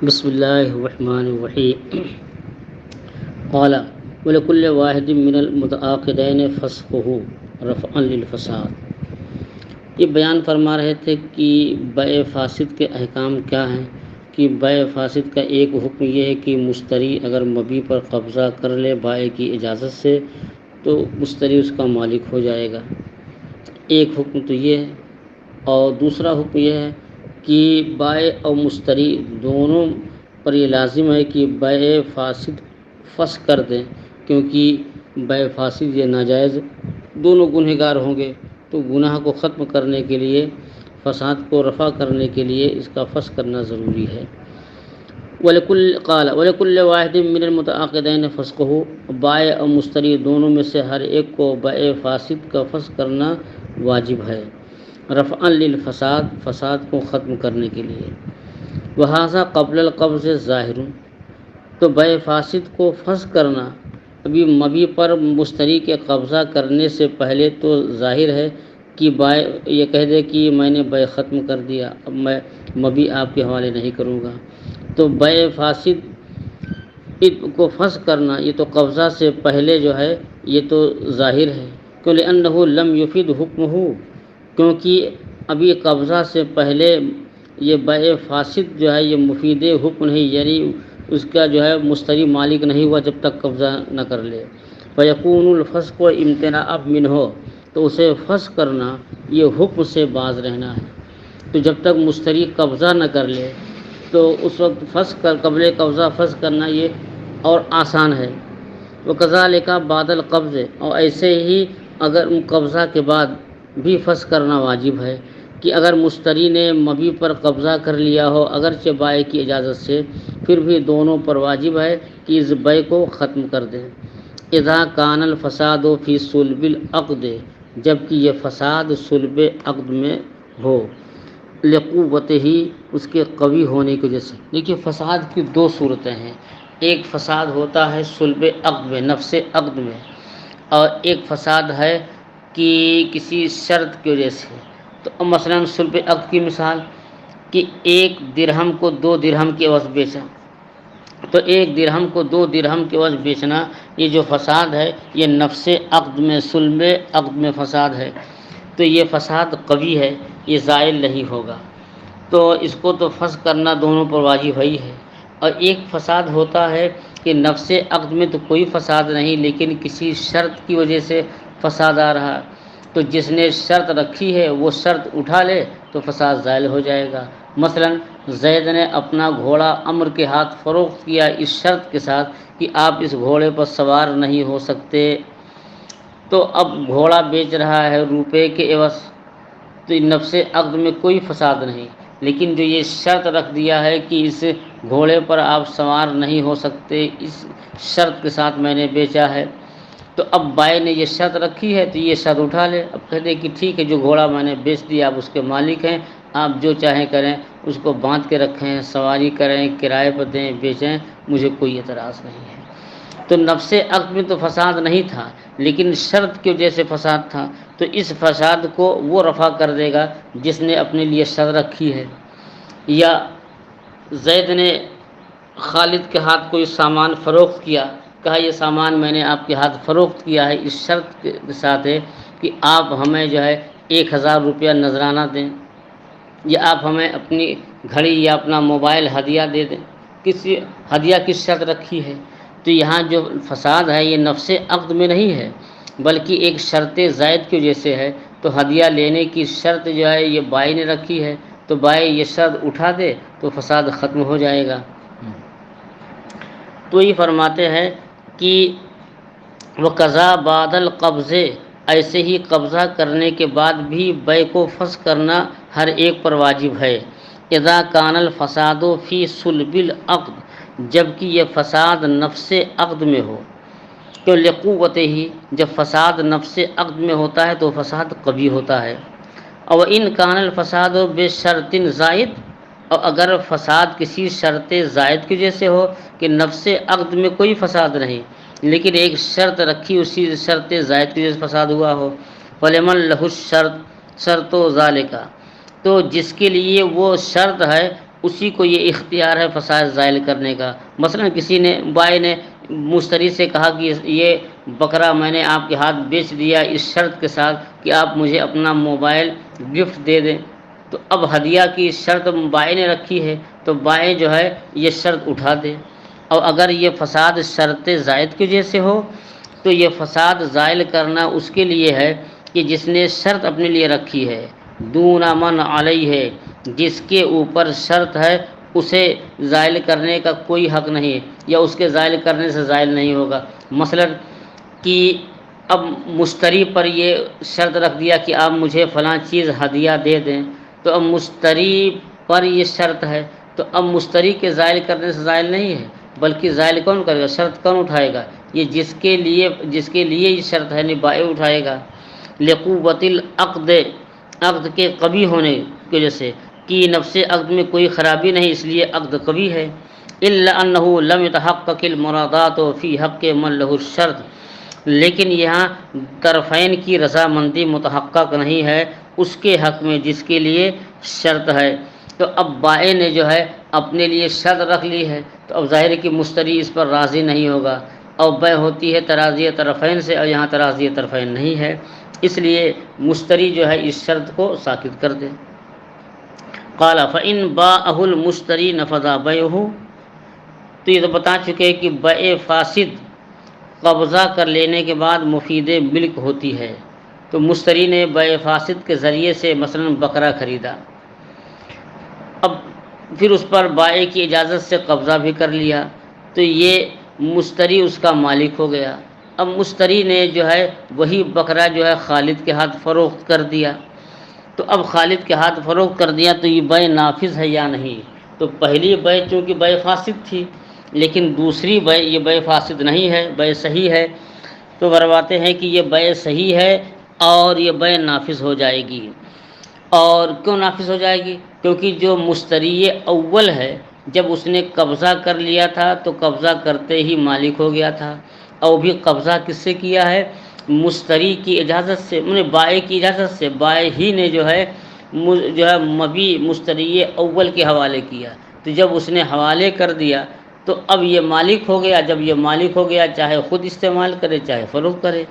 بسم اللہ الرحمن الرحیم قال ولکل واحد من المتعاقدین فسخہ رفعا للفساد۔ یہ بیان فرما رہے تھے کہ بیع فاسد کے احکام کیا ہیں۔ کہ بیع فاسد کا ایک حکم یہ ہے کہ مشتری اگر مبیع پر قبضہ کر لے بائع کی اجازت سے تو مشتری اس کا مالک ہو جائے گا، ایک حکم تو یہ ہے۔ اور دوسرا حکم یہ ہے کہ بائع اور مشتری دونوں پر یہ لازم ہے کہ بیع فاسد فسخ کر دیں، کیونکہ بیع فاسد یہ ناجائز دونوں گنہگار ہوں گے، تو گناہ کو ختم کرنے کے لیے، فساد کو رفع کرنے کے لیے اس کا فسخ کرنا ضروری ہے۔ وَلِكُلِّ وَاحِدٍ مِّنَ الْمُتَعَاقِدَيْنِ فَسْخُهُ، بائع اور مشتری دونوں میں سے ہر ایک کو بیع فاسد کا فسخ کرنا واجب ہے، رفعا للفساد، فساد کو ختم کرنے کے لیے۔ وَهَذَا قبل القبض ظاہر، تو بیع فاسد کو فسخ کرنا ابھی مبیع پر مشتری کے قبضہ کرنے سے پہلے تو ظاہر ہے کہ بائع یہ کہہ دے کہ میں نے بیع ختم کر دیا، اب میں مبیع آپ کے حوالے نہیں کروں گا، تو بیع فاسد کو فسخ کرنا یہ تو قبضہ سے پہلے جو ہے یہ تو ظاہر ہے، کہ لأنہ لم یفید حکمہ، کیونکہ ابھی قبضہ سے پہلے یہ بیع فاسد جو ہے یہ مفید حکم نہیں، یعنی اس کا جو ہے مشتری مالک نہیں ہوا جب تک قبضہ نہ کر لے۔ فیکون الفسق امتناعا منہ، تو اسے فسخ کرنا یہ حکم سے باز رہنا ہے، تو جب تک مشتری قبضہ نہ کر لے تو اس وقت فسخ کر قبل قبضہ فسخ کرنا یہ اور آسان ہے۔ وکذالک بعد القبض، اور ایسے ہی اگر قبضہ کے بعد بھی فسخ کرنا واجب ہے، کہ اگر مشتری نے مبیع پر قبضہ کر لیا ہو اگرچہ بائع کی اجازت سے، پھر بھی دونوں پر واجب ہے کہ اس بیع کو ختم کر دیں۔ اذا کان الفساد فی صلب العقد، جبکہ یہ فساد صلب عقد میں ہو، لقوتہ ہی، اس کے قوی ہونے کی وجہ سے۔ دیکھیے فساد کی دو صورتیں ہیں، ایک فساد ہوتا ہے صلب عقد میں، نفس عقد میں، اور ایک فساد ہے کہ کسی شرط کی وجہ سے۔ تو مثلا صلب عقد کی مثال کہ ایک درہم کو 2 درہم کے عوض بیچا، تو ایک درہم کو 2 درہم کے عوض بیچنا یہ جو فساد ہے یہ نفس عقد میں، صلب عقد میں فساد ہے، تو یہ فساد قوی ہے، یہ زائل نہیں ہوگا، تو اس کو تو فسخ کرنا دونوں پر واجب ہی ہے۔ اور ایک فساد ہوتا ہے کہ نفس عقد میں تو کوئی فساد نہیں لیکن کسی شرط کی وجہ سے فساد آ رہا، تو جس نے شرط رکھی ہے وہ شرط اٹھا لے تو فساد زائل ہو جائے گا۔ مثلا زید نے اپنا گھوڑا عمرو کے ہاتھ فروخت کیا اس شرط کے ساتھ کہ آپ اس گھوڑے پر سوار نہیں ہو سکتے، تو اب گھوڑا بیچ رہا ہے روپے کے عوض، تو نفس عقد میں کوئی فساد نہیں، لیکن جو یہ شرط رکھ دیا ہے کہ اس گھوڑے پر آپ سوار نہیں ہو سکتے، اس شرط کے ساتھ میں نے بیچا ہے، تو اب بائع نے یہ شرط رکھی ہے تو یہ شرط اٹھا لے، اب کہہ دے کہ ٹھیک ہے جو گھوڑا میں نے بیچ دیا آپ اس کے مالک ہیں، آپ جو چاہیں کریں، اس کو باندھ کے رکھیں، سواری کریں، کرائے پر دیں، بیچیں، مجھے کوئی اعتراض نہیں ہے۔ تو نفس عقد میں تو فساد نہیں تھا لیکن شرط کی وجہ سے فساد تھا، تو اس فساد کو وہ رفع کر دے گا جس نے اپنے لیے شرط رکھی ہے۔ یا زید نے خالد کے ہاتھ کوئی سامان فروخت کیا، کہا یہ سامان میں نے آپ کے ہاتھ فروخت کیا ہے اس شرط کے ساتھ ہے کہ آپ ہمیں جو ہے 1000 روپیہ نذرانہ دیں، یا آپ ہمیں اپنی گھڑی یا اپنا موبائل ہدیہ دے دیں، کسی ہدیہ کی شرط رکھی ہے، تو یہاں جو فساد ہے یہ نفس عقد میں نہیں ہے بلکہ ایک شرط زائد کی وجہ سے ہے، تو ہدیہ لینے کی شرط جو ہے یہ بائع نے رکھی ہے، تو بائع یہ شرط اٹھا دے تو فساد ختم ہو جائے گا۔ تو یہ فرماتے ہیں کہ وقضا بعد القبض، ایسے ہی قبضہ کرنے کے بعد بھی بیع کو فسخ کرنا ہر ایک پر واجب ہے۔ اذا کان الفساد فی صلب العقد، جبکہ یہ فساد نفس عقد میں ہو، تو لقوتہ ہی، جب فساد نفس عقد میں ہوتا ہے تو فساد قوی ہوتا ہے۔ اور ان کان الفساد بشرط زائد، اور اگر فساد کسی شرط زائد کی وجہ سے ہو کہ نفس عقد میں کوئی فساد نہیں لیکن ایک شرط رکھی اسی شرط زائد کی وجہ سے فساد ہوا ہو، فلمن لہ الشرط شرط ذالک، تو جس کے لیے وہ شرط ہے اسی کو یہ اختیار ہے فساد زائل کرنے کا۔ مثلا کسی نے بائع نے مشتری سے کہا کہ یہ بکرا میں نے آپ کے ہاتھ بیچ دیا اس شرط کے ساتھ کہ آپ مجھے اپنا موبائل گفٹ دے دیں، تو اب ہدیہ کی شرط بائع نے رکھی ہے تو بائع جو ہے یہ شرط اٹھا دے۔ اور اگر یہ فساد شرط زائد کی وجہ سے ہو تو یہ فساد زائل کرنا اس کے لیے ہے کہ جس نے شرط اپنے لیے رکھی ہے، دون من علیہ ہے، جس کے اوپر شرط ہے اسے زائل کرنے کا کوئی حق نہیں یا اس کے زائل کرنے سے زائل نہیں ہوگا۔ مثلا کہ اب مشتری پر یہ شرط رکھ دیا کہ آپ مجھے فلاں چیز ہدیہ دے دیں، تو اب مشتری پر یہ شرط ہے تو اب مشتری کے زائل کرنے سے زائل نہیں ہے، بلکہ زائل کون کرے گا، شرط کون اٹھائے گا، یہ جس کے لیے یہ شرط ہے بائع اٹھائے گا۔ لقوت العقد، عقد کے قوی ہونے کی وجہ سے، کہ نفس عقد میں کوئی خرابی نہیں اس لیے عقد قوی ہے۔ الا انه لم يتحقق المرادات فی حق من له الشرط، لیکن یہاں طرفین کی رضامندی متحقق نہیں ہے اس کے حق میں جس کے لیے شرط ہے۔ تو اب بائع نے جو ہے اپنے لیے شرط رکھ لی ہے تو اب ظاہر ہے کہ مشتری اس پر راضی نہیں ہوگا، اور بیع ہوتی ہے تراضی طرفین سے، اور یہاں تراضی طرفین نہیں ہے، اس لیے مشتری جو ہے اس شرط کو ساقط کر دے۔ قال فإن باعه المشتری نفذ بیعہ، تو یہ تو بتا چکے کہ بیع فاسد قبضہ کر لینے کے بعد مفید ملک ہوتی ہے۔ تو مشتری نے بیع فاسد کے ذریعے سے مثلا بکرا خریدا، اب پھر اس پر بائع کی اجازت سے قبضہ بھی کر لیا تو یہ مشتری اس کا مالک ہو گیا۔ اب مشتری نے جو ہے وہی بکرا جو ہے خالد کے ہاتھ فروخت کر دیا، تو اب خالد کے ہاتھ فروخت کر دیا تو یہ بیع نافذ ہے یا نہیں؟ تو پہلی بیع چونکہ بیع فاسد تھی، لیکن دوسری بیع یہ بیع فاسد نہیں ہے، بیع صحیح ہے، تو فرماتے ہیں کہ یہ بیع صحیح ہے اور یہ بیع نافذ ہو جائے گی۔ اور کیوں نافذ ہو جائے گی؟ کیونکہ جو مشتری اول ہے جب اس نے قبضہ کر لیا تھا تو قبضہ کرتے ہی مالک ہو گیا تھا، اور بھی قبضہ کس سے کیا ہے؟ مشتری کی اجازت سے، بائع کی اجازت سے، بائع ہی نے جو ہے مبی مشتری اول کے حوالے کیا، تو جب اس نے حوالے کر دیا تو اب یہ مالک ہو گیا۔ جب یہ مالک ہو گیا چاہے خود استعمال کرے چاہے فروخت کرے۔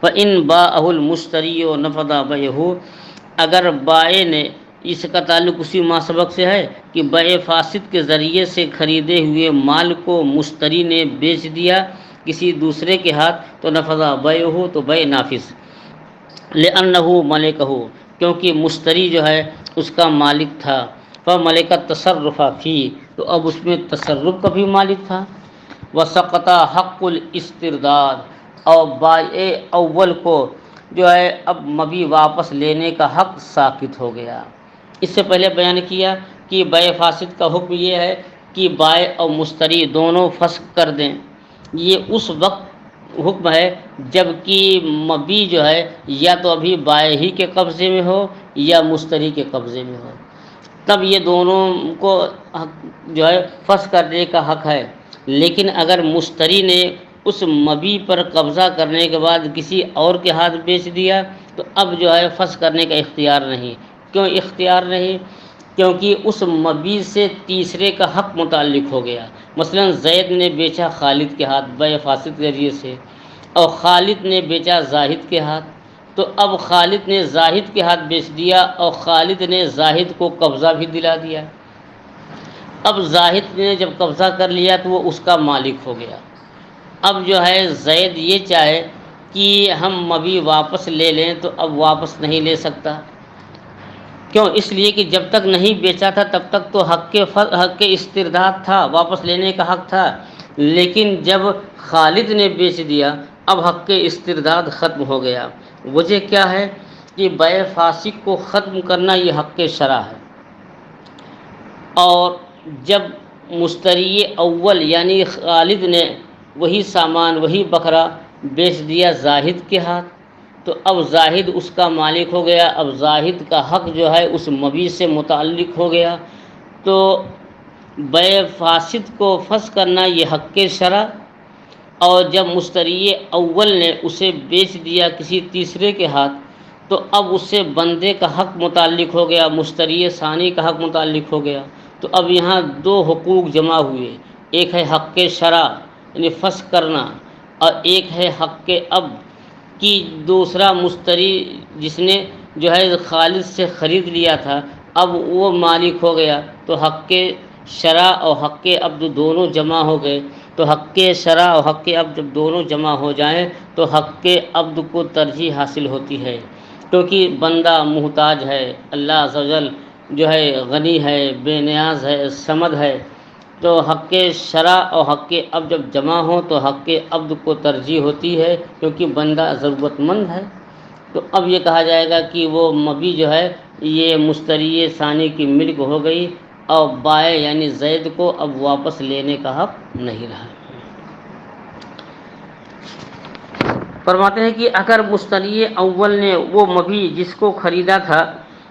فإن باعه المشتری نفذ بیعہ، اگر بائع نے، اس کا تعلق اسی ما سبق سے ہے کہ بیع فاسد کے ذریعے سے خریدے ہوئے مال کو مشتری نے بیچ دیا کسی دوسرے کے ہاتھ تو نفذ بیعہ، تو بیع نافذ، لأنہ ملکہ، کیونکہ مشتری جو ہے اس کا مالک تھا، فملک التصرف فی، تو اب اس میں تصرف کا بھی مالک تھا، وسقط حق الاسترداد، اور بائع اول کو جو ہے اب مبی واپس لینے کا حق ساقط ہو گیا۔ اس سے پہلے بیان کیا کہ بیع فاسد کا حکم یہ ہے کہ بائع اور مشتری دونوں فسخ کر دیں، یہ اس وقت حکم ہے جب کہ مبی جو ہے یا تو ابھی بائع ہی کے قبضے میں ہو یا مشتری کے قبضے میں ہو، تب یہ دونوں کو جو ہے فسخ کرنے کا حق ہے۔ لیکن اگر مشتری نے اس مبی پر قبضہ کرنے کے بعد کسی اور کے ہاتھ بیچ دیا تو اب جو ہے فسخ کرنے کا اختیار نہیں۔ کیوں اختیار نہیں؟ کیونکہ اس مبی سے تیسرے کا حق متعلق ہو گیا۔ مثلا زید نے بیچا خالد کے ہاتھ بیع فاسد کے ذریعے سے، اور خالد نے بیچا زاہد کے ہاتھ، تو اب خالد نے زاہد کے ہاتھ بیچ دیا اور خالد نے زاہد کو قبضہ بھی دلا دیا۔ اب زاہد نے جب قبضہ کر لیا تو وہ اس کا مالک ہو گیا۔ اب جو ہے زید یہ چاہے کہ ہم مبی واپس لے لیں تو اب واپس نہیں لے سکتا۔ کیوں؟ اس لیے کہ جب تک نہیں بیچا تھا تب تک تو حق استرداد تھا، واپس لینے کا حق تھا، لیکن جب خالد نے بیچ دیا اب حق استرداد ختم ہو گیا۔ وجہ کیا ہے؟ کہ بیع فاسق کو ختم کرنا یہ حق شرع ہے، اور جب مشتری اول یعنی خالد نے وہی سامان وہی بکرا بیچ دیا زاہد کے ہاتھ تو اب زاہد اس کا مالک ہو گیا، اب زاہد کا حق جو ہے اس مبی سے متعلق ہو گیا۔ تو بیع فاسد کو فسخ کرنا یہ حق شرع، اور جب مشتری اول نے اسے بیچ دیا کسی تیسرے کے ہاتھ تو اب اس سے بندے کا حق متعلق ہو گیا، مشتری ثانی کا حق متعلق ہو گیا، تو اب یہاں دو حقوق جمع ہوئے، ایک ہے حق شرع یعنی فسخ کرنا، اور ایک ہے حق اب کی دوسرا مشتری جس نے جو ہے خالد سے خرید لیا تھا اب وہ مالک ہو گیا، تو حق شرع اور حق عبد دونوں جمع ہو گئے۔ تو حق شرع اور حق عبد جب دونوں جمع ہو جائیں تو حق عبد کو ترجیح حاصل ہوتی ہے، کیونکہ بندہ محتاج ہے، اللہ عز و جل جو ہے غنی ہے، بے نیاز ہے، صمد ہے۔ تو حق شرع اور حق عبد جب جمع ہوں تو حق عبد کو ترجیح ہوتی ہے، کیونکہ بندہ ضرورت مند ہے۔ تو اب یہ کہا جائے گا کہ وہ مبی جو ہے یہ مشتری ثانی کی ملک ہو گئی، اور بائع یعنی زید کو اب واپس لینے کا حق نہیں رہا۔ فرماتے ہیں کہ اگر مشتری اول نے وہ مبی جس کو خریدا تھا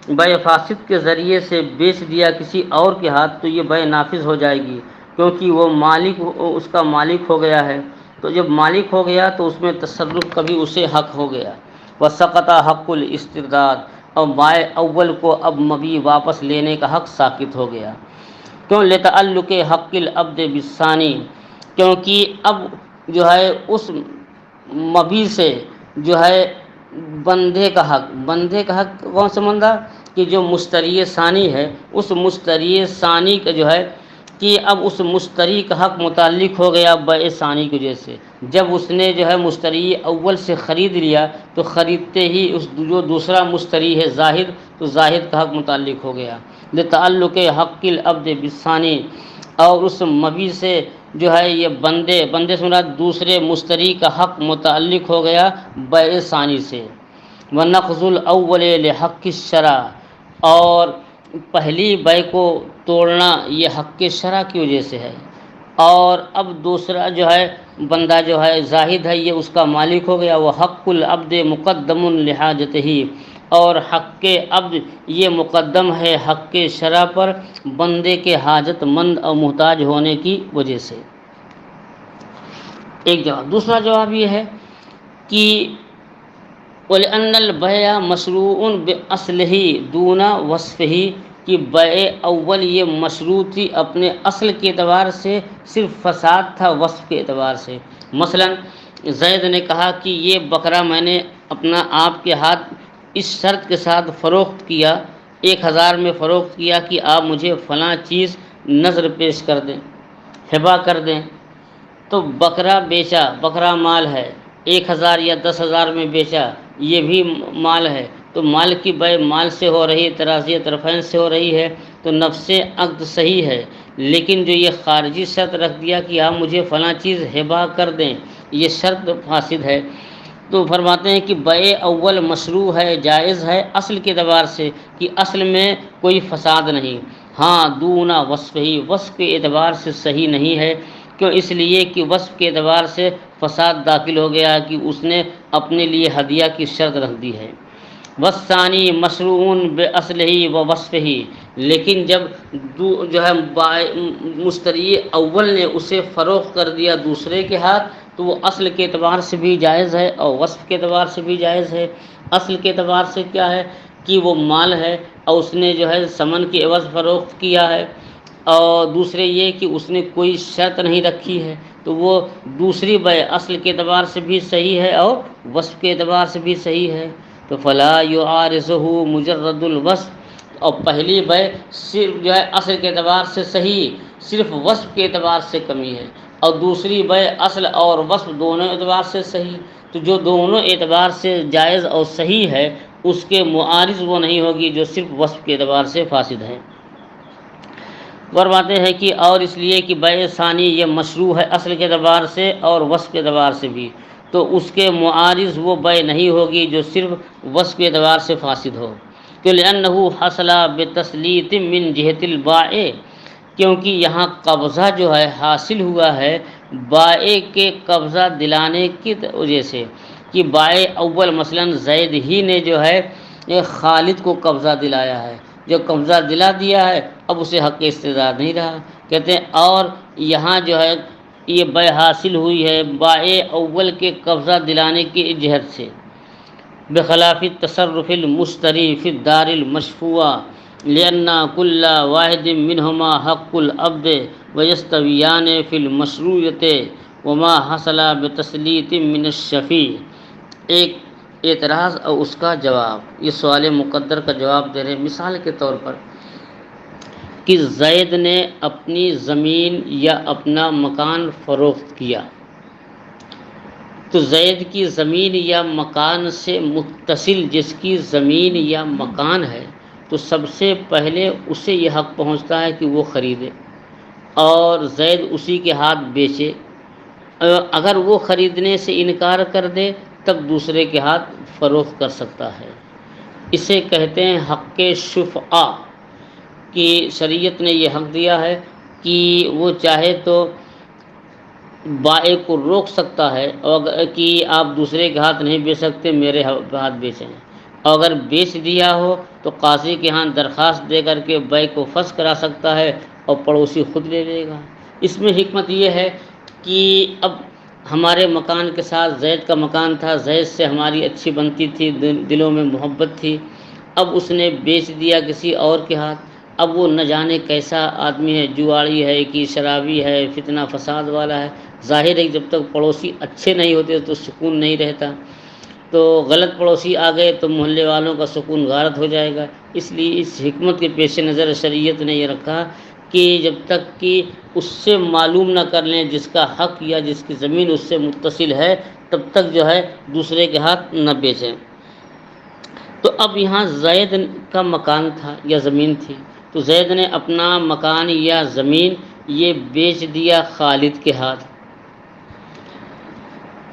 بیع فاسد کے ذریعے سے بیچ دیا کسی اور کے ہاتھ، تو یہ بیع نافذ ہو جائے گی، کیونکہ وہ مالک اس کا مالک ہو گیا ہے۔ تو جب مالک ہو گیا تو اس میں تصرف کبھی اسے حق ہو گیا۔ وسقط حق الاسترداد، اور بائع اول کو اب مبی واپس لینے کا حق ساقط ہو گیا۔ کیوں؟ لتعلق حق العبد بالثانی، کیونکہ اب جو ہے اس مبی سے جو ہے بندے کا حق کون سا بندہ کہ جو مشتری ثانی ہے، اس مشتری ثانی کا جو ہے کہ اب اس مشتری کا حق متعلق ہو گیا بیع ثانی کی وجہ سے۔ جب اس نے جو ہے مشتری اول سے خرید لیا تو خریدتے ہی اس جو دوسرا مشتری ہے زاہد، تو زاہد کا حق متعلق ہو گیا لتعلق حق العبد بالثانی، اور اس مبی سے جو ہے یہ بندے سے مراد دوسرے مشتری کا حق متعلق ہو گیا بیع ثانی سے۔ ونقض الاول لحق الشرع، اور پہلی بیع کو توڑنا یہ حق شرع کی وجہ سے ہے، اور اب دوسرا جو ہے بندہ جو ہے زاہد ہے یہ اس کا مالک ہو گیا۔ وہ حق العبد مقدم لحاجتہ، اور حق عبد یہ مقدم ہے حق شرع پر بندے کے حاجت مند اور محتاج ہونے کی وجہ سے۔ ایک جواب۔ دوسرا جواب یہ ہے کہ وَلِأَنَّ الْبَيْعَ مَشْرُوعٌ بِأَصْلِهِ دُونَ وَصْفِهِ، کہ بیع اول یہ مشروط تھی اپنے اصل کے اعتبار سے، صرف فساد تھا وصف کے اعتبار سے۔ مثلا زید نے کہا کہ یہ بکرا میں نے اپنا آپ کے ہاتھ اس شرط کے ساتھ فروخت کیا، 1000 میں فروخت کیا کہ آپ مجھے فلاں چیز نظر پیش کر دیں، ہبہ کر دیں۔ تو بکرا بیچا، بکرا مال ہے، 1000 یا 10,000 میں بیچا، یہ بھی مال ہے، تو مال کی بیع مال سے ہو رہی ہے، تراضی طرفین سے ہو رہی ہے، تو نفس عقد صحیح ہے۔ لیکن جو یہ خارجی شرط رکھ دیا کہ آپ مجھے فلاں چیز ہبہ کر دیں، یہ شرط فاسد ہے۔ تو فرماتے ہیں کہ بیع اول مشروع ہے، جائز ہے اصل کے اعتبار سے، کہ اصل میں کوئی فساد نہیں، ہاں دون وصف ہی، وصف کے اعتبار سے صحیح نہیں ہے۔ کیوں؟ اس لیے کہ وصف کے اعتبار سے فساد داخل ہو گیا کہ اس نے اپنے لیے ہدیہ کی شرط رکھ دی ہے۔ والثانی مشروع باصلہ و وصفہ، لیکن جب جو ہے مشتری اول نے اسے فروخت کر دیا دوسرے کے ہاتھ، تو وہ اصل کے اعتبار سے بھی جائز ہے اور وصف کے اعتبار سے بھی جائز ہے۔ اصل کے اعتبار سے کیا ہے کہ وہ مال ہے اور اس نے جو ہے ثمن کے عوض فروخت کیا ہے، اور دوسرے یہ کہ اس نے کوئی شرط نہیں رکھی ہے، تو وہ دوسری بیع اصل کے اعتبار سے بھی صحیح ہے اور وصف کے اعتبار سے بھی صحیح ہے۔ تو فلا یعارضہ مجرد الوصف، اور پہلی بیع صرف جو ہے اصل کے اعتبار سے صحیح، صرف وصف کے اعتبار سے کمی ہے، اور دوسری بیع اصل اور وصف دونوں اعتبار سے صحیح۔ تو جو دونوں اعتبار سے جائز اور صحیح ہے اس کے معارض وہ نہیں ہوگی جو صرف وصف کے اعتبار سے فاسد ہے۔ فرماتے ہیں کہ اور اس لیے کہ بیع ثانی یہ مشروع ہے اصل کے اعتبار سے اور وصف کے اعتبار سے بھی، تو اس کے معارض وہ بیع نہیں ہوگی جو صرف وصف کے اعتبار سے فاسد ہو۔ کہ لأنہ حصل بتسلیط من جہت البائع، کیونکہ یہاں قبضہ جو ہے حاصل ہوا ہے بائع کے قبضہ دلانے کی وجہ سے، کہ بائع اول مثلا زید ہی نے جو ہے خالد کو قبضہ دلایا ہے، جو قبضہ دلا دیا ہے اب اسے حق استرداد نہیں رہا۔ کہتے ہیں اور یہاں جو ہے یہ بیع حاصل ہوئی ہے بائع اول کے قبضہ دلانے کی جہت سے، بخلاف تصرف المشتری فی الدار المشفوعہ، لأن كل واحد منهما حق العبد ويستويان في المشروعیت وما حصل بتسلیت من الشفیع۔ ایک اعتراض اور اس کا جواب، یہ سوال مقدر کا جواب دے رہے ہیں۔ مثال کے طور پر کہ زید نے اپنی زمین یا اپنا مکان فروخت کیا، تو زید کی زمین یا مکان سے متصل جس کی زمین یا مکان ہے، تو سب سے پہلے اسے یہ حق پہنچتا ہے کہ وہ خریدے اور زید اسی کے ہاتھ بیچے۔ اگر وہ خریدنے سے انکار کر دے تب دوسرے کے ہاتھ فروخت کر سکتا ہے۔ اسے کہتے ہیں حق شفعہ، کہ شریعت نے یہ حق دیا ہے کہ وہ چاہے تو بائع کو روک سکتا ہے اور کہ آپ دوسرے کے ہاتھ نہیں بیچ سکتے، میرے ہاتھ بیچیں۔ اور اگر بیچ دیا ہو تو قاضی کے ہاں درخواست دے کر کے بیع کو فسخ کرا سکتا ہے اور پڑوسی خود لے لے گا۔ اس میں حکمت یہ ہے کہ اب ہمارے مکان کے ساتھ زید کا مکان تھا، زید سے ہماری اچھی بنتی تھی، دلوں میں محبت تھی، اب اس نے بیچ دیا کسی اور کے ہاتھ۔ اب وہ نہ جانے کیسا آدمی ہے، جواڑی ہے کہ شرابی ہے، فتنہ فساد والا ہے۔ ظاہر ہے کہ جب تک پڑوسی اچھے نہیں ہوتے تو سکون نہیں رہتا، تو غلط پڑوسی آ گئے تو محلے والوں کا سکون غارت ہو جائے گا۔ اس لیے اس حکمت کے پیش نظر شریعت نے یہ رکھا کہ جب تک کہ اس سے معلوم نہ کر لیں جس کا حق یا جس کی زمین اس سے متصل ہے، تب تک جو ہے دوسرے کے ہاتھ نہ بیچیں۔ تو اب یہاں زید کا مکان تھا یا زمین تھی، تو زید نے اپنا مکان یا زمین یہ بیچ دیا خالد کے ہاتھ،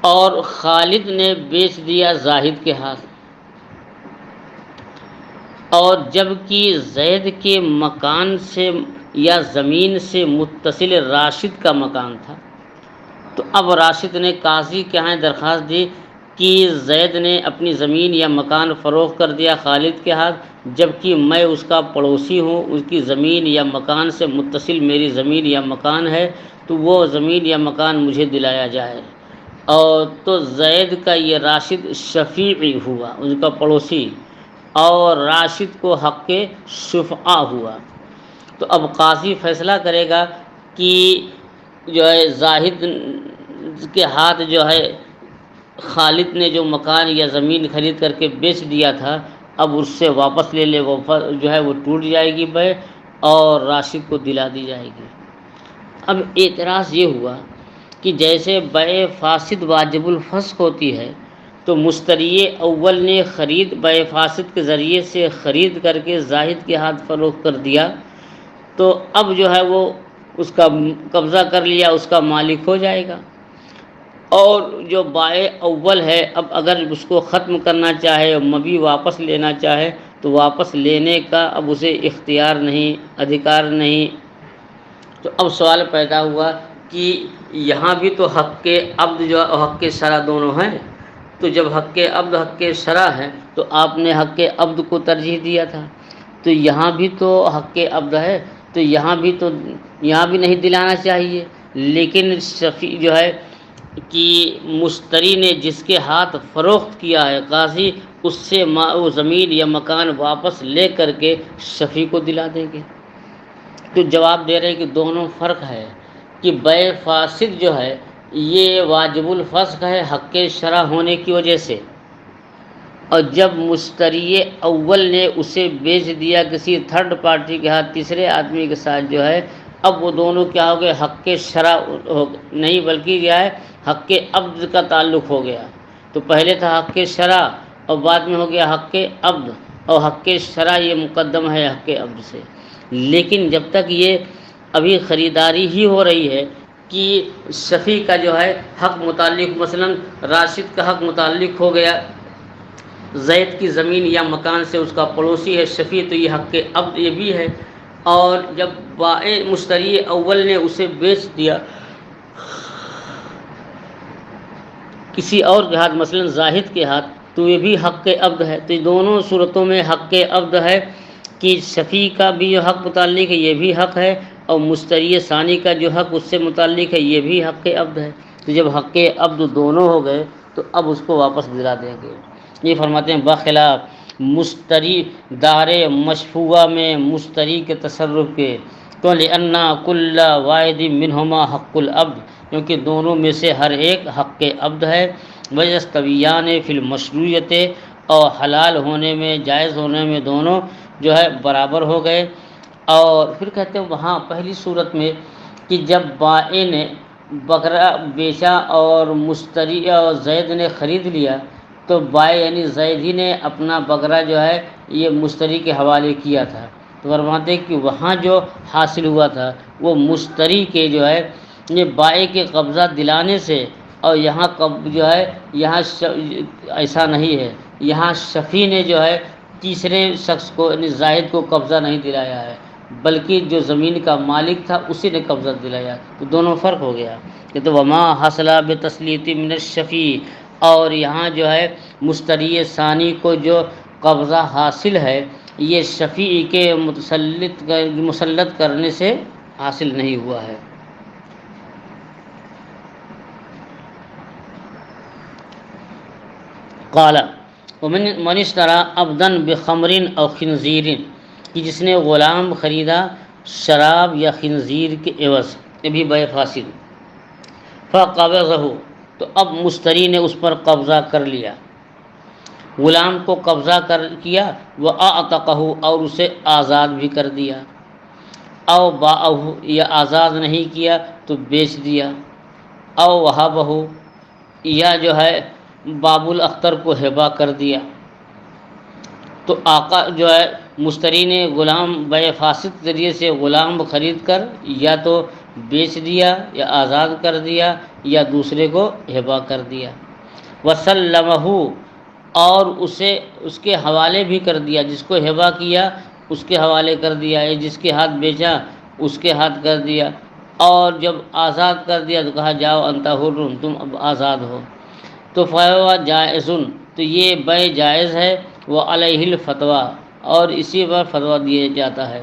اور خالد نے بیچ دیا زاہد کے ہاتھ۔ اور جب کہ زید کے مکان سے یا زمین سے متصل راشد کا مکان تھا، تو اب راشد نے قاضی کے ہاں درخواست دی کہ زید نے اپنی زمین یا مکان فروخت کر دیا خالد کے ہاتھ، جبکہ میں اس کا پڑوسی ہوں، اس کی زمین یا مکان سے متصل میری زمین یا مکان ہے، تو وہ زمین یا مکان مجھے دلایا جائے۔ اور تو زید کا یہ راشد شفیع ہوا، ان کا پڑوسی، اور راشد کو حق شفعہ ہوا۔ تو اب قاضی فیصلہ کرے گا کہ جو ہے زاہد کے ہاتھ جو ہے خالد نے جو مکان یا زمین خرید کر کے بیچ دیا تھا، اب اس سے واپس لے لے، وہ جو ہے وہ ٹوٹ جائے گی بیع اور راشد کو دلا دی جائے گی۔ اب اعتراض یہ ہوا کہ جیسے بیع فاسد واجب الفسخ ہوتی ہے، تو مشتری اول نے خرید بیع فاسد کے ذریعے سے خرید کر کے زاہد کے ہاتھ فروخت کر دیا، تو اب جو ہے وہ اس کا قبضہ کر لیا، اس کا مالک ہو جائے گا۔ اور جو بائع اول ہے، اب اگر اس کو ختم کرنا چاہے، مبی واپس لینا چاہے، تو واپس لینے کا اب اسے اختیار نہیں، ادھیکار نہیں۔ تو اب سوال پیدا ہوا کہ یہاں بھی تو حق عبد جو حق شرع دونوں ہیں، تو جب حق عبد حق شرع ہے تو آپ نے حق عبد کو ترجیح دیا تھا، تو یہاں بھی تو حق عبد ہے، تو یہاں بھی نہیں دلانا چاہیے۔ لیکن شفیع جو ہے کہ مشتری نے جس کے ہاتھ فروخت کیا ہے، قاضی اس سے وہ زمین یا مکان واپس لے کر کے شفیع کو دلا دیں گے۔ تو جواب دے رہے کہ دونوں فرق ہے، کہ بیع فاسد جو ہے یہ واجب الفسخ ہے حق شرع ہونے کی وجہ سے، اور جب مشتری اول نے اسے بیچ دیا کسی تھرڈ پارٹی کے ہاتھ، تیسرے آدمی کے ساتھ جو ہے، اب وہ دونوں کیا ہو گئے، حق شرع نہیں بلکہ کیا ہے، حق عبد کا تعلق ہو گیا۔ تو پہلے تھا حق شرع اور بعد میں ہو گیا حق عبد، اور حق شرع یہ مقدم ہے حق عبد سے۔ لیکن جب تک یہ ابھی خریداری ہی ہو رہی ہے کہ شفیع کا جو ہے حق متعلق، مثلا راشد کا حق متعلق ہو گیا زید کی زمین یا مکان سے، اس کا پڑوسی ہے شفیع، تو یہ حق عبد یہ بھی ہے۔ اور جب بائع مشتری اول نے اسے بیچ دیا کسی اور کے ہاتھ، مثلا زاہد کے ہاتھ، تو یہ بھی حق عبد ہے۔ تو دونوں صورتوں میں حق عبد ہے کہ شفیع کا بھی جو حق متعلق ہے یہ بھی حق ہے، اور مشتری ثانی کا جو حق اس سے متعلق ہے یہ بھی حق عبد ہے۔ تو جب حق عبد دونوں ہو گئے تو اب اس کو واپس دلا دیں گے۔ یہ فرماتے ہیں بخلاف مشتری دار مشفوعہ میں مشتری کے تصرف کے، تو لأن کل واحد منہما حق العبد، کیونکہ دونوں میں سے ہر ایک حق عبد ہے، ویستویان فی المشروعیت، اور حلال ہونے میں جائز ہونے میں دونوں جو ہے برابر ہو گئے۔ اور پھر کہتے ہیں وہاں پہلی صورت میں کہ جب بائع نے بکرا بیچا اور مشتری اور زید نے خرید لیا، تو بائع یعنی زید ہی نے اپنا بکرا جو ہے یہ مشتری کے حوالے کیا تھا، تو فرماتے کہ وہاں جو حاصل ہوا تھا وہ مشتری کے جو ہے یہ بائع کے قبضہ دلانے سے، اور یہاں جو ہے یہاں ایسا نہیں ہے، یہاں شفیع نے جو ہے تیسرے شخص کو یعنی زاہد کو قبضہ نہیں دلایا ہے، بلکہ جو زمین کا مالک تھا اسی نے قبضہ دلایا، تو دونوں فرق ہو گیا کہ تو وما حاصلہ بتسلیط من الشفیع، اور یہاں جو ہے مشتری ثانی کو جو قبضہ حاصل ہے یہ شفیع کے مسلط کرنے سے حاصل نہیں ہوا ہے۔ قال من اشترى عبدا بخمر او خنزیر، کہ جس نے غلام خریدا شراب یا خنزیر کے عوض، یہ بھی بے فاسد، فقبضہ، تو اب مشتری نے اس پر قبضہ کر لیا، غلام کو قبضہ کیا، واعتقہ، اور اسے آزاد بھی کر دیا، او باعہ، یا آزاد نہیں کیا تو بیچ دیا، او وہبہ، یا جو ہے باب الاختر کو ہبہ کر دیا، تو آقا جو ہے مشتری نے غلام بے فاسد ذریعے سے غلام خرید کر یا تو بیچ دیا یا آزاد کر دیا یا دوسرے کو ہبہ کر دیا، وسلمہ، اور اسے اس کے حوالے بھی کر دیا، جس کو ہبہ کیا اس کے حوالے کر دیا، یا جس کے ہاتھ بیچا اس کے ہاتھ کر دیا، اور جب آزاد کر دیا تو کہا جاؤ انت حر، تم اب آزاد ہو، تو فہو جائز، تو یہ بے جائز ہے، وہ علیہ الفتویٰ، اور اسی پر فتویٰ دیا جاتا ہے،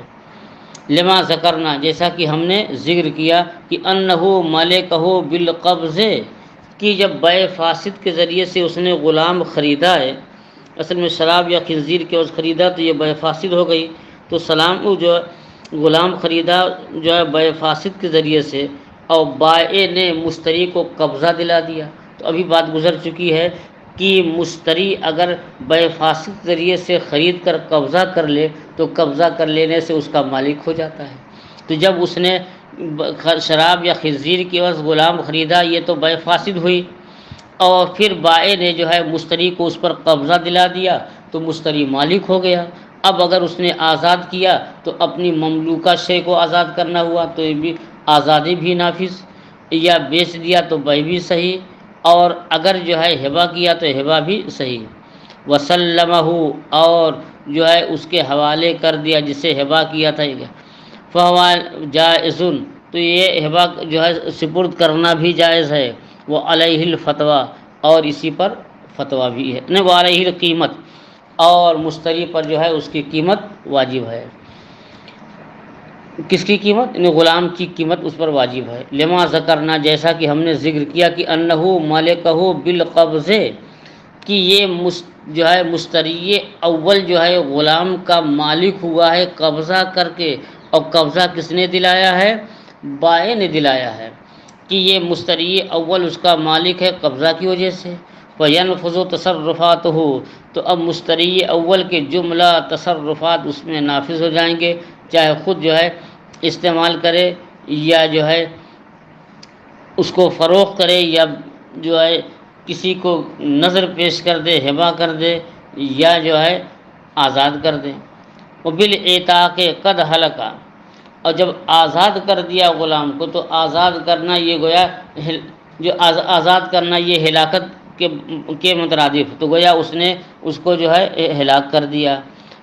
لما ذکرنا، جیسا کہ ہم نے ذکر کیا کہ انہو ملکہ بالقبض، کہ جب بے فاسد کے ذریعے سے اس نے غلام خریدا ہے، اصل میں شراب یا خنزیر کے عوض خریدا تو یہ بے فاسد ہو گئی، تو سلام جو غلام خریدا جو ہے بے فاسد کے ذریعے سے، اور بائع نے مشتری کو قبضہ دلا دیا، تو ابھی بات گزر چکی ہے کہ مشتری اگر بے فاسد ذریعے سے خرید کر قبضہ کر لے تو قبضہ کر لینے سے اس کا مالک ہو جاتا ہے، تو جب اس نے شراب یا خنزیر کے عوض غلام خریدا یہ تو بے فاسد ہوئی، اور پھر بائع نے جو ہے مشتری کو اس پر قبضہ دلا دیا تو مشتری مالک ہو گیا، اب اگر اس نے آزاد کیا تو اپنی مملوکہ شے کو آزاد کرنا ہوا، تو یہ بھی آزادی بھی نافذ، یا بیچ دیا تو بیع بھی صحیح، اور اگر جو ہے ہبہ کیا تو ہبہ بھی صحیح، وسلمہ، اور جو ہے اس کے حوالے کر دیا جسے ہبہ کیا تھا، فہو جائز، تو یہ ہبہ جو ہے سپرد کرنا بھی جائز ہے، وہ علیہ الفتویٰ، اور اسی پر فتویٰ بھی ہے، نہیں وہ علیہ القیمت، اور مشتری پر جو ہے اس کی قیمت واجب ہے، کس کی قیمت؟ یعنی غلام کی قیمت اس پر واجب ہے، لما ذکرنا، جیسا کہ ہم نے ذکر کیا کہ انہو ملکہ بالقبض، کہ یہ جو ہے مشتری اول جو ہے غلام کا مالک ہوا ہے قبضہ کر کے، اور قبضہ کس نے دلایا ہے؟ بائع نے دلایا ہے، کہ یہ مشتری اول اس کا مالک ہے قبضہ کی وجہ سے، فینفذ تصرفاتہ، تو اب مشتری اول کے جملہ تصرفات اس میں نافذ ہو جائیں گے، چاہے خود جو ہے استعمال کرے یا جو ہے اس کو فروخت کرے یا جو ہے کسی کو نظر پیش کر دے، ہبہ کر دے، یا جو ہے آزاد کر دے، وبالاعتاق قد ہلکا، اور جب آزاد کر دیا غلام کو تو آزاد کرنا یہ گویا جو آزاد کرنا یہ ہلاکت کے مترادف، تو گویا اس نے اس کو جو ہے ہلاک کر دیا،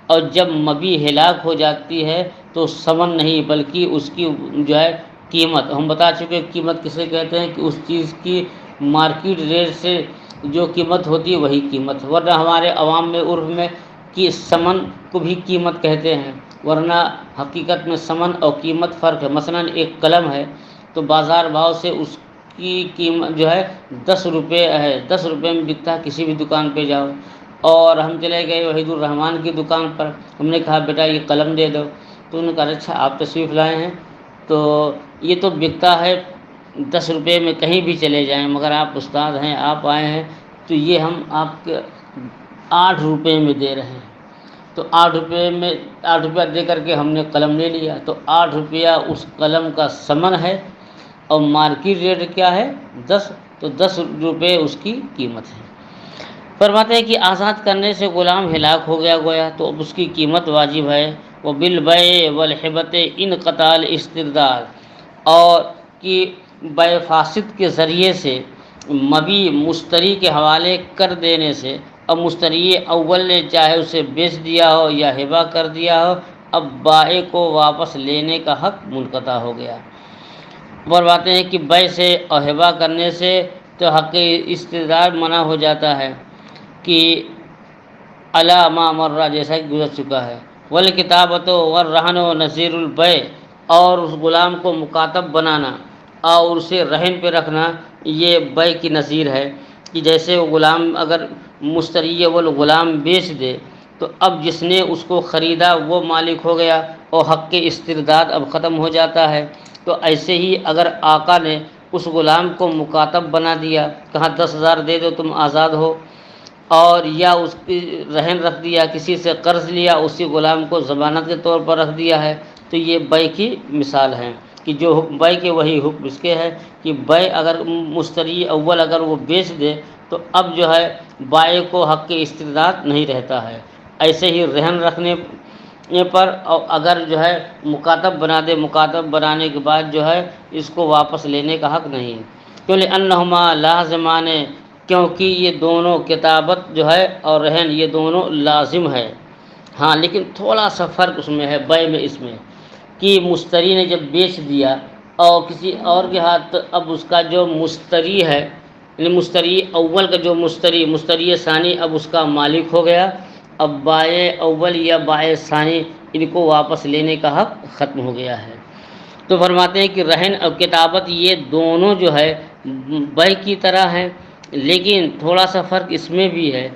اور جب مبی ہلاک ہو جاتی ہے تو ثمن نہیں بلکہ اس کی جو ہے قیمت، ہم بتا چکے قیمت کسے کہتے ہیں کہ اس چیز کی مارکیٹ ریٹ سے جو قیمت ہوتی ہے وہی قیمت، ورنہ ہمارے عوام میں عرف میں کہ ثمن کو بھی قیمت کہتے ہیں، ورنہ حقیقت میں ثمن اور قیمت فرق ہے، مثلا ایک قلم ہے تو بازار بھاؤ سے اس کی قیمت جو ہے 10 روپے ہے، 10 روپے میں بکتا ہے، کسی بھی دکان پہ جاؤ اور ہم چلے گئے وحید الرحمان کی دکان پر، ہم نے کہا بیٹا یہ قلم دے دو، تو انہوں نے کہا اچھا آپ تشریف لائے ہیں تو یہ تو بکتا ہے 10 روپے میں کہیں بھی چلے جائیں، مگر آپ استاد ہیں، آپ آئے ہیں تو یہ ہم آپ کے 8 روپے میں دے رہے ہیں۔ تو 8 روپیہ دے کر کے ہم نے قلم لے لیا، تو 8 روپیہ اس قلم کا ثمن ہے اور مارکیٹ ریٹ کیا ہے 10، تو 10 روپے اس کی قیمت ہے۔ فرماتے ہیں کہ آزاد کرنے سے غلام ہلاک ہو گیا تو اب اس کی قیمت واجب ہے۔ وہ بالبیع والہبۃ انقطاع الاسترداد، اور کہ بیع فاسد کے ذریعے سے مبیع مشتری کے حوالے کر دینے سے، اب مشتری اول نے چاہے اسے بیچ دیا ہو یا ہبہ کر دیا ہو، اب بائع کو واپس لینے کا حق منقطع ہو گیا۔ فرماتے ہیں کہ بیع سے اور ہبہ کرنے سے تو حق استرداد منع ہو جاتا ہے کہ علی ما مر، جیسا کہ گزر چکا ہے۔ والکتابۃ والرہن نظیر البیع، اور اس غلام کو مکاتب بنانا اور اسے رہن پہ رکھنا یہ بیع کی نظیر ہے کہ جیسے وہ غلام اگر مشتری وہ غلام بیچ دے تو اب جس نے اس کو خریدا وہ مالک ہو گیا اور حق کے استرداد اب ختم ہو جاتا ہے۔ تو ایسے ہی اگر آقا نے اس غلام کو مکاتب بنا دیا، کہا 10,000 دے دو تم آزاد ہو، اور یا اس کی رہن رکھ دیا، کسی سے قرض لیا، اسی غلام کو ضمانت کے طور پر رکھ دیا ہے، تو یہ بیع کی مثال ہے کہ جو حکم بیع کے وہی حکم اس کے ہے کہ بیع اگر مشتری اول اگر وہ بیچ دے تو اب جو ہے بائع کو حق کے استرداد نہیں رہتا ہے۔ ایسے ہی رہن رکھنے پر اگر جو ہے مکاتب بنا دے، مکاتب بنانے کے بعد جو ہے اس کو واپس لینے کا حق نہیں، تو لأنہما لازمان، کیونکہ یہ دونوں کتابت جو ہے اور رہن یہ دونوں لازم ہے۔ ہاں لیکن تھوڑا سا فرق اس میں ہے بیع میں، اس میں کہ مشتری نے جب بیچ دیا اور کسی اور کے ہاتھ، اب اس کا جو مشتری ہے، یعنی مشتری اول کا جو مشتری ثانی اب اس کا مالک ہو گیا، اب بائع اول یا بائع ثانی ان کو واپس لینے کا حق ختم ہو گیا ہے۔ تو فرماتے ہیں کہ رہن اور کتابت یہ دونوں جو ہے بیع کی طرح ہیں، لیکن تھوڑا سا فرق اس میں بھی ہے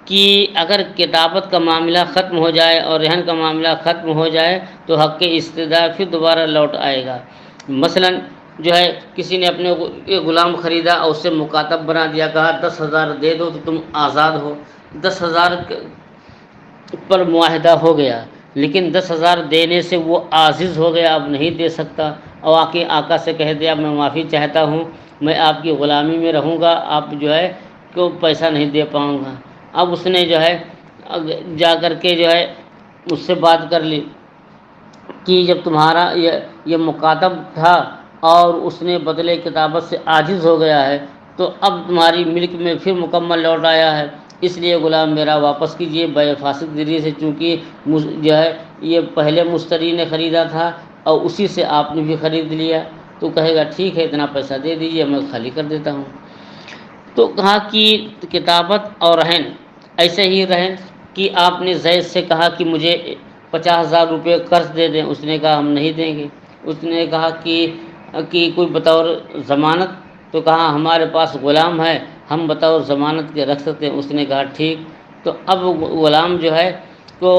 کہ اگر کتابت کا معاملہ ختم ہو جائے اور رہن کا معاملہ ختم ہو جائے تو حق استرداد پھر دوبارہ لوٹ آئے گا۔ مثلا جو ہے کسی نے اپنے غلام خریدا اور اس سے مکاتب بنا دیا، کہا 10,000 دے دو تو تم آزاد ہو، 10,000 پر معاہدہ ہو گیا، لیکن 10,000 دینے سے وہ عاجز ہو گیا، اب نہیں دے سکتا، اور آقا سے کہہ دیا میں معافی چاہتا ہوں، میں آپ کی غلامی میں رہوں گا، آپ جو ہے کو پیسہ نہیں دے پاؤں گا۔ اب اس نے جو ہے جا کر کے جو ہے اس سے بات کر لی کہ جب تمہارا یہ مکاتب تھا اور اس نے بدلے کتابت سے عاجز ہو گیا ہے تو اب تمہاری ملک میں پھر مکمل لوٹ آیا ہے، اس لیے غلام میرا واپس کیجیے بیع فاسد ذریعے سے، چونکہ جو ہے یہ پہلے مشتری نے خریدا تھا اور اسی سے آپ نے بھی خرید لیا، تو کہے گا ٹھیک ہے اتنا پیسہ دے دیجیے میں خالی کر دیتا ہوں۔ تو کہا کہ کتابت اور رہن ایسے ہی رہن کہ آپ نے زید سے کہا کہ مجھے 50,000 روپے قرض دے دیں، اس نے کہا ہم نہیں دیں گے۔ اس نے کہا کہ کوئی بطور ضمانت، تو کہا ہمارے پاس غلام ہے ہم بطور ضمانت کے رکھ سکتے ہیں، اس نے کہا ٹھیک۔ تو اب غلام جو ہے تو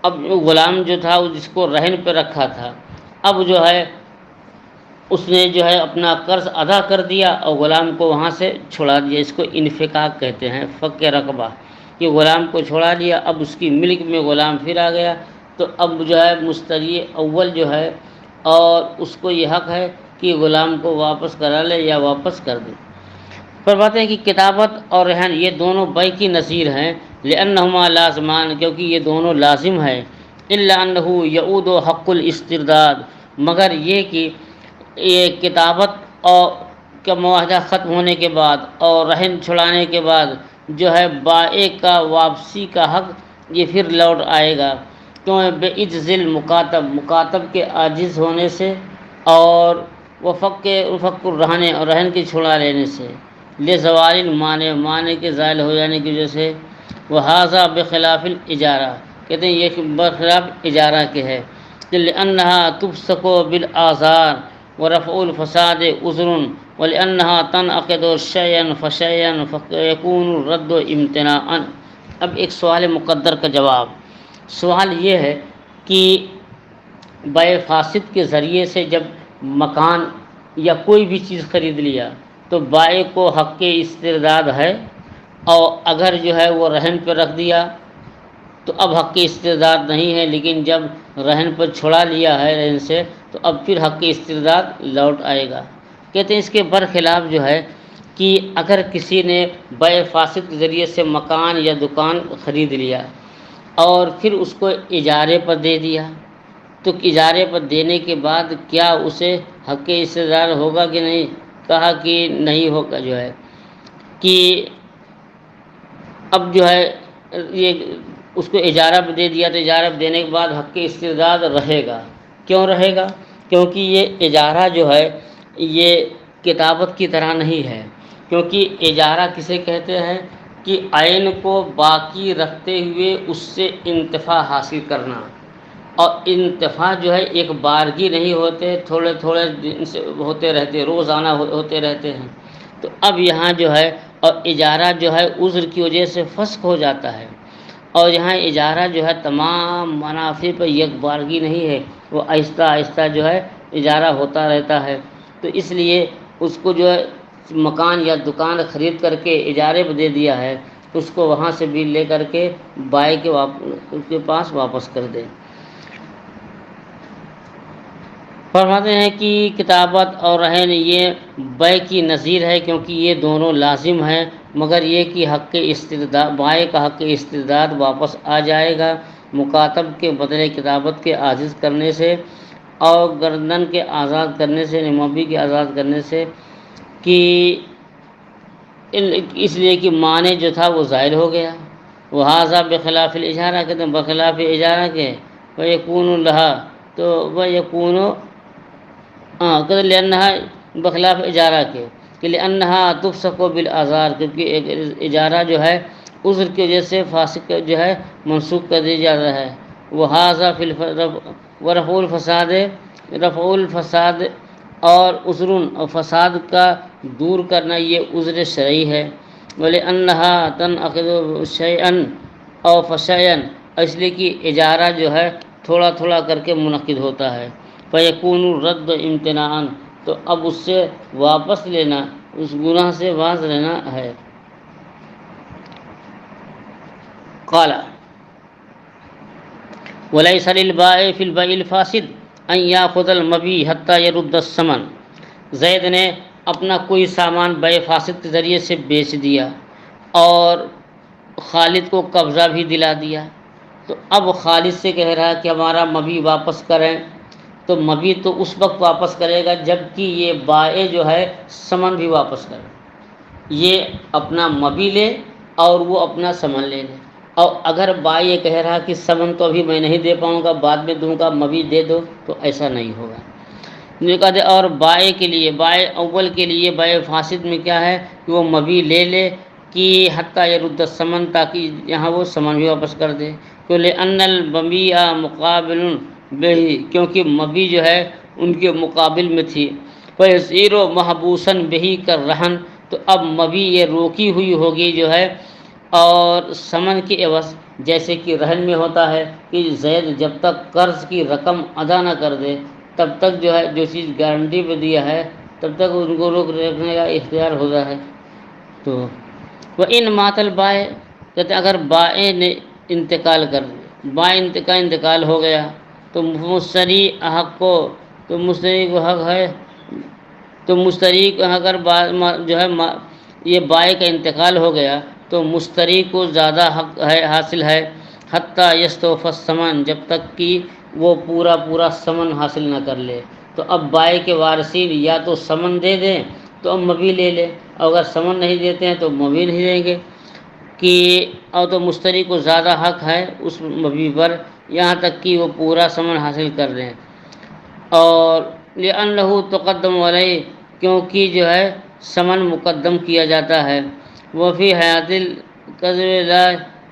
اب غلام جو تھا جس کو رہن پہ رکھا تھا، اب جو ہے اس نے جو ہے اپنا قرض ادا کر دیا اور غلام کو وہاں سے چھڑا دیا، اس کو انفکاک کہتے ہیں، فک رقبہ، کہ غلام کو چھڑا دیا، اب اس کی ملک میں غلام پھر آ گیا، تو اب جو ہے مشتری اول جو ہے اور اس کو یہ حق ہے کہ غلام کو واپس کرا لے یا واپس کر دے۔ فرماتے ہیں کہ کتابت اور رہن یہ دونوں بیع کی نظیر ہیں، لأنہما لازمان، کیونکہ یہ دونوں لازم ہے، الا انہ یعود حق الاسترداد، مگر یہ کہ یہ کتابت اور کا معاہدہ ختم ہونے کے بعد اور رہن چھڑانے کے بعد جو ہے بائع کا واپسی کا حق یہ پھر لوٹ آئے گا، کیوں بے عجز المکاتب، مکاتب کے عاجز ہونے سے، اور وفق الرہن، اور رہن کے چھڑا لینے سے، لزوال المانع، مانع کے زائل ہو جانے کی وجہ سے، وہذا بخلاف الاجارہ، کہتے ہیں یہ بخلاف اجارہ کے ہے، کہ لأنہا تفسق بالآزار ورفع الفساد عذر، ولأنہا تنعقد شیئا فشیئا فیکون الرد امتناعا، اب ایک سوال مقدر کا جواب. سوال یہ ہے کہ بائع فاسد کے ذریعے سے جب مکان یا کوئی بھی چیز خرید لیا تو بائع کو حق استرداد ہے، اور اگر جو ہے وہ رہن پہ رکھ دیا تو اب حق استرداد نہیں ہے، لیکن جب رہن پر چھڑا لیا ہے رہن سے تو اب پھر حق استرداد لوٹ آئے گا. کہتے ہیں اس کے برخلاف جو ہے کہ اگر کسی نے بائع فاسد کے ذریعے سے مکان یا دکان خرید لیا اور پھر اس کو اجارے پر دے دیا تو اجارے پر دینے کے بعد کیا اسے حق استرداد ہوگا کہ نہیں؟ کہا کہ نہیں ہوگا. جو ہے کہ اب جو ہے یہ اس کو اجارہ پہ دے دیا تو اجارہ پہ دینے کے بعد حق استرداد رہے گا. کیوں رہے گا؟ کیونکہ یہ اجارہ جو ہے یہ کتابت کی طرح نہیں ہے. کیونکہ اجارہ کسے کہتے ہیں کہ عین کو باقی رکھتے ہوئے اس سے انتفاع حاصل کرنا، اور انتفاع جو ہے ایک بارگی نہیں ہوتے، تھوڑے تھوڑے دن سے ہوتے رہتے، روزانہ ہوتے رہتے ہیں. تو اب یہاں جو ہے اور اجارہ جو ہے عذر کی وجہ سے فسخ ہو جاتا ہے، اور یہاں اجارہ جو ہے تمام منافع پر یک بارگی نہیں ہے، وہ آہستہ آہستہ جو ہے اجارہ ہوتا رہتا ہے. تو اس لیے اس کو جو ہے مکان یا دکان خرید کر کے اجارے پہ دے دیا ہے تو اس کو وہاں سے بھی لے کر کے بائع کے پاس واپس کر دے. فرماتے ہیں کہ کتابت اور رہن یہ بائع کی نظیر ہے، کیونکہ یہ دونوں لازم ہیں، مگر یہ کہ حق استرداد بائع کا حق استرداد واپس آ جائے گا مکاتب کے بدلے کتابت کے عاجز کرنے سے اور گردن کے آزاد کرنے سے، نمبی کے آزاد کرنے سے، کہ اس لیے کہ معنی جو تھا وہ زائل ہو گیا. وہذا بخلاف الاجارہ، کہتے ہیں بخلاف اجارہ کے ویکون لہا تو ویکون لأنہا بخلاف اجارہ کے کہ لأنہا تفسق بالآزار، کیونکہ اجارہ جو ہے عذر کی وجہ سے فاسق جو ہے منسوخ کر دیا جاتا ہے. وہذا فی رفع الفساد اور عذر اور فساد کا دور کرنا یہ عذر شرعی ہے. وَلِأَنَّهَا تَنْعَقِدُ شَيْئًا اور فَشَيْئًا، اس لیے کہ اجارہ جو ہے تھوڑا تھوڑا کر کے منعقد ہوتا ہے. فَيَكُونُ الرَّدُّ امتناعًا، تو اب اس سے واپس لینا، اس گناہ سے باز رہنا ہے. قال وَلَيْسَ لِلْبَائِعِ فِي الْبَيْعِ الْفَاسِدِ أَنْ يَأْخُذَ الْمَبِيعَ حَتَّى يَرُدَّ الثَّمَنَ. زید نے اپنا کوئی سامان بائع فاسد کے ذریعے سے بیچ دیا اور خالد کو قبضہ بھی دلا دیا، تو اب خالد سے کہہ رہا ہے کہ ہمارا مبیع واپس کریں. تو مبیع تو اس وقت واپس کرے گا جب کہ یہ بائع جو ہے ثمن بھی واپس کرے. یہ اپنا مبیع لے اور وہ اپنا ثمن لے لے. اور اگر بائع یہ کہہ رہا کہ ثمن تو ابھی میں نہیں دے پاؤں گا، بعد میں دوں گا، مبیع دے دو، تو ایسا نہیں ہوگا. کہتے اور بائع کے لیے، بائع اول کے لیے بائع فاسد میں کیا ہے کہ وہ مبیع لے لے کہ حتیٰ یرد الثمن، تاکہ یہاں وہ ثمن بھی واپس کر دے. کہ لأن المبیع مقابل بہی، کیونکہ مبیع جو ہے ان کے مقابل میں تھی. فیصیر محبوساً بہی کر رہن، تو اب مبیع یہ روکی ہوئی ہوگی جو ہے اور ثمن کے عوض، جیسے کہ رہن میں ہوتا ہے کہ زید جب تک قرض کی رقم ادا نہ کر دے تب تک جو ہے جو چیز گارنٹی پہ دیا ہے تب تک ان کو روک رکھنے کا اختیار ہوتا ہے. تو وہ ان ماتل بائع، کہتے ہیں اگر بائع نے انتقال کر بائع کا انتقال ہو گیا تو مشتری حق کو، تو مشتری کو حق ہے، تو مشتری کو اگر جو ہے یہ بائع کا انتقال ہو گیا تو مشتری کو زیادہ حق ہے حاصل ہے حتیٰ یستوفی الثمن، جب تک کہ وہ پورا ثمن حاصل نہ کر لے. تو اب بائع کے وارثین یا تو ثمن دے دیں تو اب مبیع لے لے، اور اگر ثمن نہیں دیتے ہیں تو مبیع نہیں دیں گے. کہ اور تو مشتری کو زیادہ حق ہے اس مبیع پر یہاں تک کہ وہ پورا ثمن حاصل کر لیں. اور لأنہ تقدم علیہ، کیونکہ جو ہے ثمن مقدم کیا جاتا ہے. وفی حیات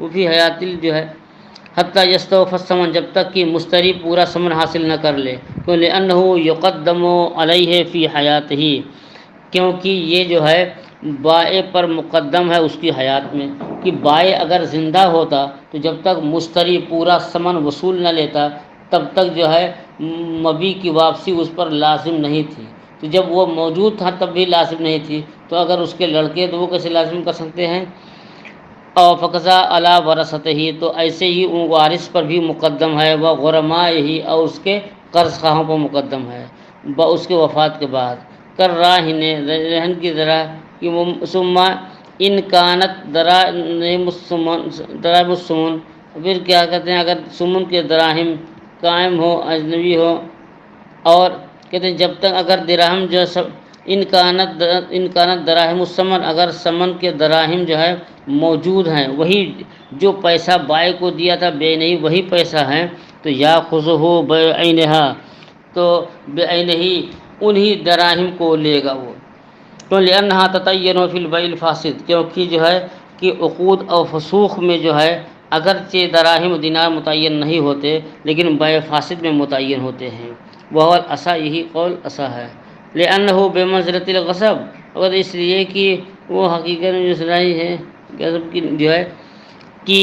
وفی حیات جو ہے حتیٰ یستوفی الثمن، جب تک کہ مشتری پورا ثمن حاصل نہ کر لے. تو لأنہ یقدم علیہ فی حیاتہ، کیونکہ یہ جو ہے بائع پر مقدم ہے اس کی حیات میں. کہ بائع اگر زندہ ہوتا تو جب تک مشتری پورا ثمن وصول نہ لیتا تب تک جو ہے مبی کی واپسی اس پر لازم نہیں تھی، تو جب وہ موجود تھا تب بھی لازم نہیں تھی، تو اگر اس کے لڑکے تو وہ کیسے لازم کر سکتے ہیں؟ اور فقضا علی ورثتہ ہی، تو ایسے ہی ان وارث پر بھی مقدم ہے، وہ غرماء ہی، اور اس کے قرض خواہوں پر مقدم ہے اس کے وفات کے بعد، کر راہن رہن کی ذرا کہ ثم ان کانت دراہم السمن، پھر کیا کہتے ہیں اگر سمن کے دراہم قائم ہو، اجنبی ہو، اور کہتے ہیں جب تک اگر دراہم جو سب ان کانت دراہم السمن، اگر سمن کے دراہم جو ہے موجود ہیں، وہی جو پیسہ بائع کو دیا تھا بے نہیں وہی پیسہ ہے، تو یا خذہ بعینہا، تو بعینہ انہی دراہم کو لے گا وہ، تو لأنہا تتعین فی البیع الفاسد، کیونکہ جو ہے کہ عقود اور فسوق میں جو ہے اگرچہ دراہم دینار متعین نہیں ہوتے لیکن بیع فاسد میں متعین ہوتے ہیں، وہ الاصح، یہی قول اصح ہے، لأنہ بمنزلۃ الغصب، اور اس لیے کہ وہ حقیقت میں جو سزائی ہے غصب کی جو ہے کہ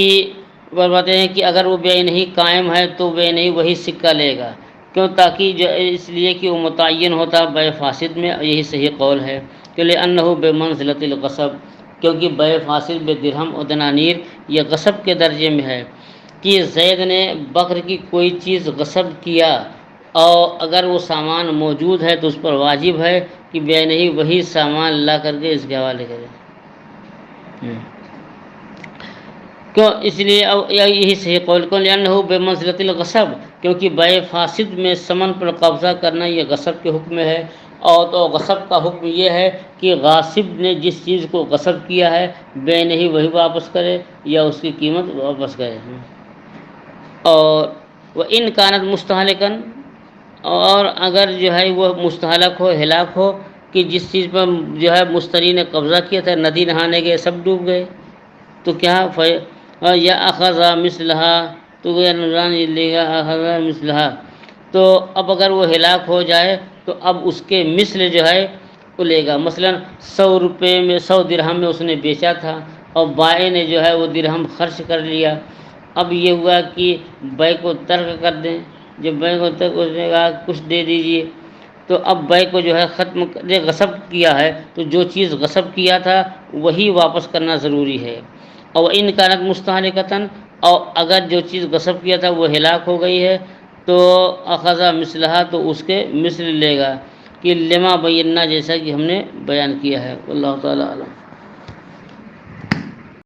فرماتے ہیں کہ اگر وہ بے نہیں قائم ہے تو بے نہیں وہی سکہ لے گا، کیوں؟ تاکہ جو اس لیے کہ وہ متعین ہوتا بیع فاسد میں، یہی صحیح قول ہے کہ لأنہ بمنزلۃ الغصب، کیونکہ بیع فاسد میں درہم و دنانیر یہ غصب کے درجے میں ہے، کہ زید نے بکر کی کوئی چیز غصب کیا اور اگر وہ سامان موجود ہے تو اس پر واجب ہے کہ بے نہیں وہی سامان لا کر کے اس کے حوالے کرے، کیوں؟ اس لیے یہی صحیح قول کو لأنہ بمنزلۃ الغصب، کیونکہ بیع فاسد میں ثمن پر قبضہ کرنا یہ غصب کے حکم ہے، اور تو غصب کا حکم یہ ہے کہ غاصب نے جس چیز کو غصب کیا ہے بے نہیں وہی واپس کرے یا اس کی قیمت واپس کرے، اور وہ ان کانت مستحلکن، اور اگر جو ہے وہ مستحلک ہو، ہلاک ہو، کہ جس چیز پر جو ہے مشتری نے قبضہ کیا تھا، ندی نہانے گئے سب ڈوب گئے، تو کیا یا اخذ مثلہا، تو وہ نظران لے گا اخذ مثلہا، تو اب اگر وہ ہلاک ہو جائے تو اب اس کے مثل جو ہے وہ لے گا، مثلا 100 روپے میں 100 درہم میں اس نے بیچا تھا اور بائع نے جو ہے وہ درہم خرچ کر لیا، اب یہ ہوا کہ بیع کو ترک کر دیں، جب بیع کو ترک اس نے کہا کچھ دے دیجئے، تو اب بیع کو جو ہے ختم غصب کیا ہے تو جو چیز غصب کیا تھا وہی واپس کرنا ضروری ہے، اور ان کانت مستحلکتن، اور اگر جو چیز غصب کیا تھا وہ ہلاک ہو گئی ہے تو اخذ مثلہا، تو اس کے مثل لے گا، کہ لما بینا، جیسا کہ ہم نے بیان کیا ہے، واللہ تعالی اعلم۔